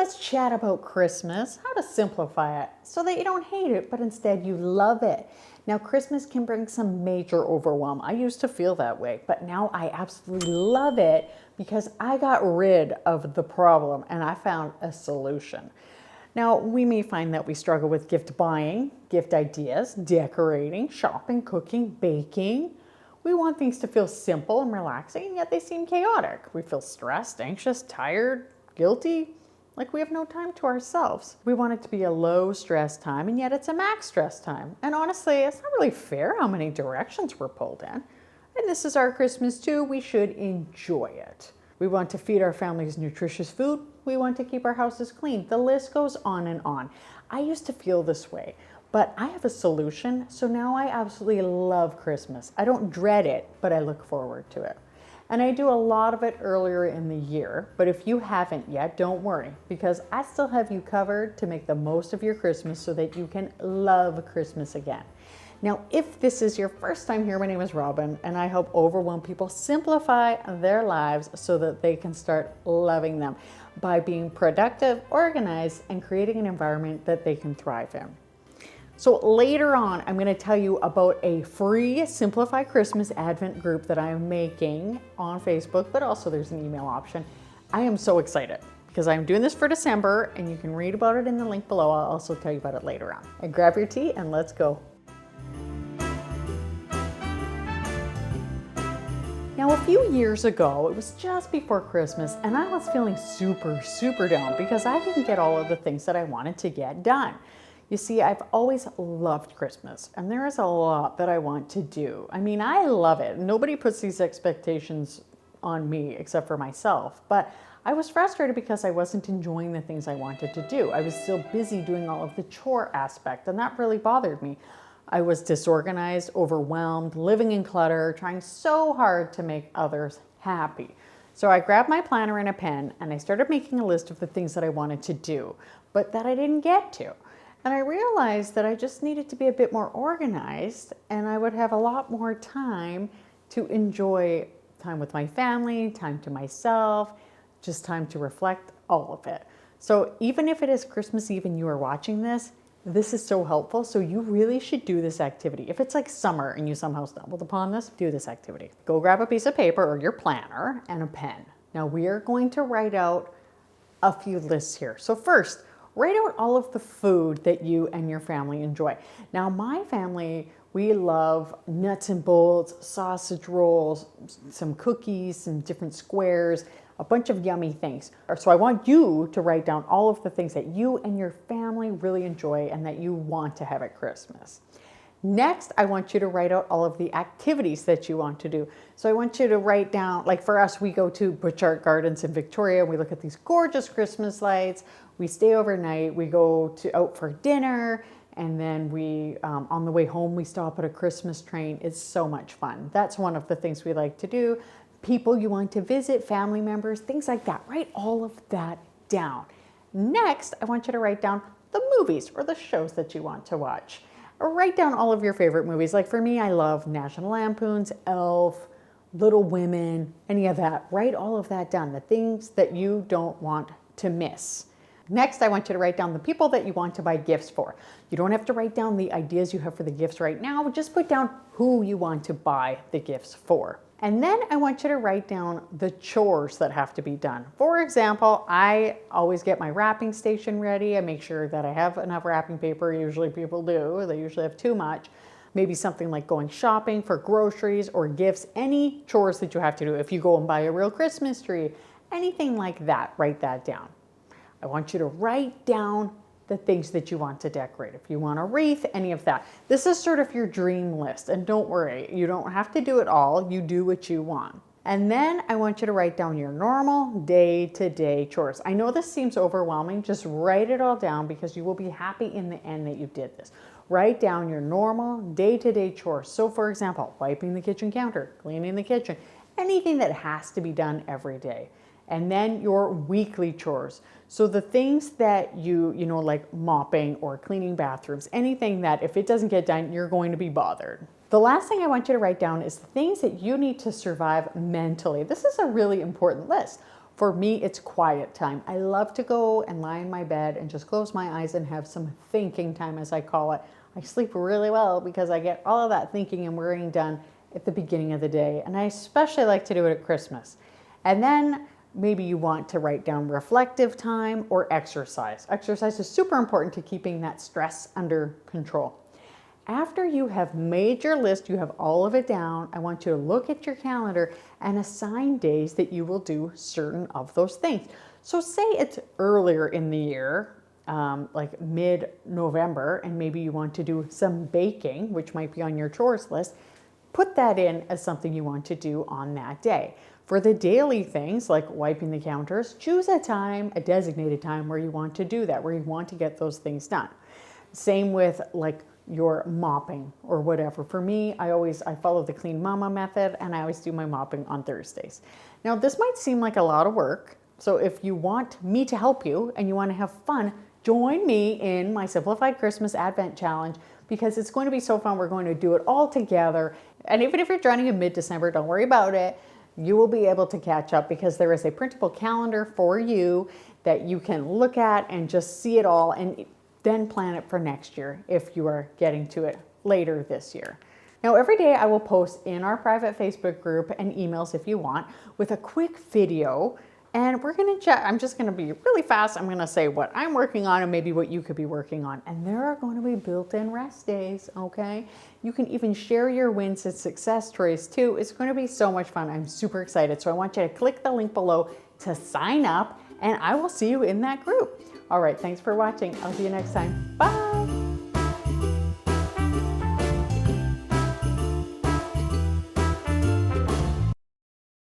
let's chat about Christmas, how to simplify it so that you don't hate it, but instead you love it. Now, Christmas can bring some major overwhelm. I used to feel that way, but now I absolutely love it because I got rid of the problem and I found a solution. Now, we may find that we struggle with gift buying, gift ideas, decorating, shopping, cooking, baking. We want things to feel simple and relaxing, and yet they seem chaotic. We feel stressed, anxious, tired, guilty, like we have no time to ourselves. We want it to be a low stress time, and yet it's a max stress time. And honestly, it's not really fair how many directions we're pulled in. And this is our Christmas too. We should enjoy it. We want to feed our families nutritious food. We want to keep our houses clean. The list goes on and on. I used to feel this way, but I have a solution. So now I absolutely love Christmas. I don't dread it, but I look forward to it. And I do a lot of it earlier in the year, but if you haven't yet, don't worry, because I still have you covered to make the most of your Christmas so that you can love Christmas again. Now, if this is your first time here, my name is Robyn, and I help overwhelmed people simplify their lives so that they can start loving them by being productive, organized, and creating an environment that they can thrive in. So later on, I'm going to tell you about a free Simplify Christmas Advent group that I'm making on Facebook, but also there's an email option. I am so excited because I'm doing this for December, and you can read about it in the link below. I'll also tell you about it later on. And grab your tea and let's go. Now, a few years ago, it was just before Christmas, and I was feeling super down because I didn't get all of the things that I wanted to get done. You see, I've always loved Christmas, and there is a lot that I want to do. I mean, I love it. Nobody puts these expectations on me except for myself, but I was frustrated because I wasn't enjoying the things I wanted to do. I was still busy doing all of the chore aspect, and that really bothered me. I was disorganized, overwhelmed, living in clutter, trying so hard to make others happy. So I grabbed my planner and a pen, and I started making a list of the things that I wanted to do, but that I didn't get to. And I realized that I just needed to be a bit more organized, and I would have a lot more time to enjoy time with my family, time to myself, just time to reflect, all of it. So even if it is Christmas Eve and you are watching this, this is so helpful. So you really should do this activity. If it's like summer and you somehow stumbled upon this, do this activity. Go grab a piece of paper or your planner and a pen. Now we are going to write out a few lists here. So first, write out all of the food that you and your family enjoy. Now, my family, we love nuts and bolts, sausage rolls, some cookies, some different squares, a bunch of yummy things. So I want you to write down all of the things that you and your family really enjoy and that you want to have at Christmas. Next, I want you to write out all of the activities that you want to do. So I want you to write down, like for us, we go to Butchart Gardens in Victoria. We look at these gorgeous Christmas lights. We stay overnight. We go out for dinner. And then we, on the way home, we stop at a Christmas train. It's so much fun. That's one of the things we like to do. People you want to visit, family members, things like that. Write all of that down. Next, I want you to write down the movies or the shows that you want to watch. Or write down all of your favorite movies. Like for me, I love National Lampoon's, Elf, Little Women, any of that. Write all of that down, the things that you don't want to miss. Next, I want you to write down the people that you want to buy gifts for. You don't have to write down the ideas you have for the gifts right now. Just put down who you want to buy the gifts for. And then I want you to write down the chores that have to be done. For example, I always get my wrapping station ready. I make sure that I have enough wrapping paper. Usually people do. They usually have too much. Maybe something like going shopping for groceries or gifts, any chores that you have to do. If you go and buy a real Christmas tree, anything like that, write that down. I want you to write down the things that you want to decorate. If you want a wreath, any of that. This is sort of your dream list. And don't worry, you don't have to do it all. You do what you want. And then I want you to write down your normal day-to-day chores. I know this seems overwhelming. Just write it all down because you will be happy in the end that you did this. Write down your normal day-to-day chores. So for example, wiping the kitchen counter, cleaning the kitchen, anything that has to be done every day. And then your weekly chores. So the things that you know, like mopping or cleaning bathrooms, anything that if it doesn't get done, you're going to be bothered. The last thing I want you to write down is the things that you need to survive mentally. This is a really important list. For me, it's quiet time. I love to go and lie in my bed and just close my eyes and have some thinking time, as I call it. I sleep really well because I get all of that thinking and worrying done at the beginning of the day. And I especially like to do it at Christmas. And then maybe you want to write down reflective time or exercise. Exercise is super important to keeping that stress under control. After you have made your list, you have all of it down, I want you to look at your calendar and assign days that you will do certain of those things. So say it's earlier in the year, like mid-November, and maybe you want to do some baking, which might be on your chores list. Put that in as something you want to do on that day. For the daily things like wiping the counters, choose a time, a designated time where you want to do that, where you want to get those things done. Same with like your mopping or whatever. For me, I follow the Clean Mama method, and I always do my mopping on Thursdays. Now, this might seem like a lot of work. So if you want me to help you and you want to have fun, join me in my Simplified Christmas Advent Challenge, because it's going to be so fun. We're going to do it all together. And even if you're joining in mid-December, don't worry about it. You will be able to catch up because there is a printable calendar for you that you can look at and just see it all, and then plan it for next year if you are getting to it later this year. Now, every day I will post in our private Facebook group and emails if you want with a quick video, and we're going to chat. I'm just going to be really fast. I'm going to say what I'm working on and maybe what you could be working on. And there are going to be built-in rest days, okay? You can even share your wins and success stories too. It's going to be so much fun. I'm super excited. So I want you to click the link below to sign up, and I will see you in that group. All right, thanks for watching. I'll see you next time. Bye.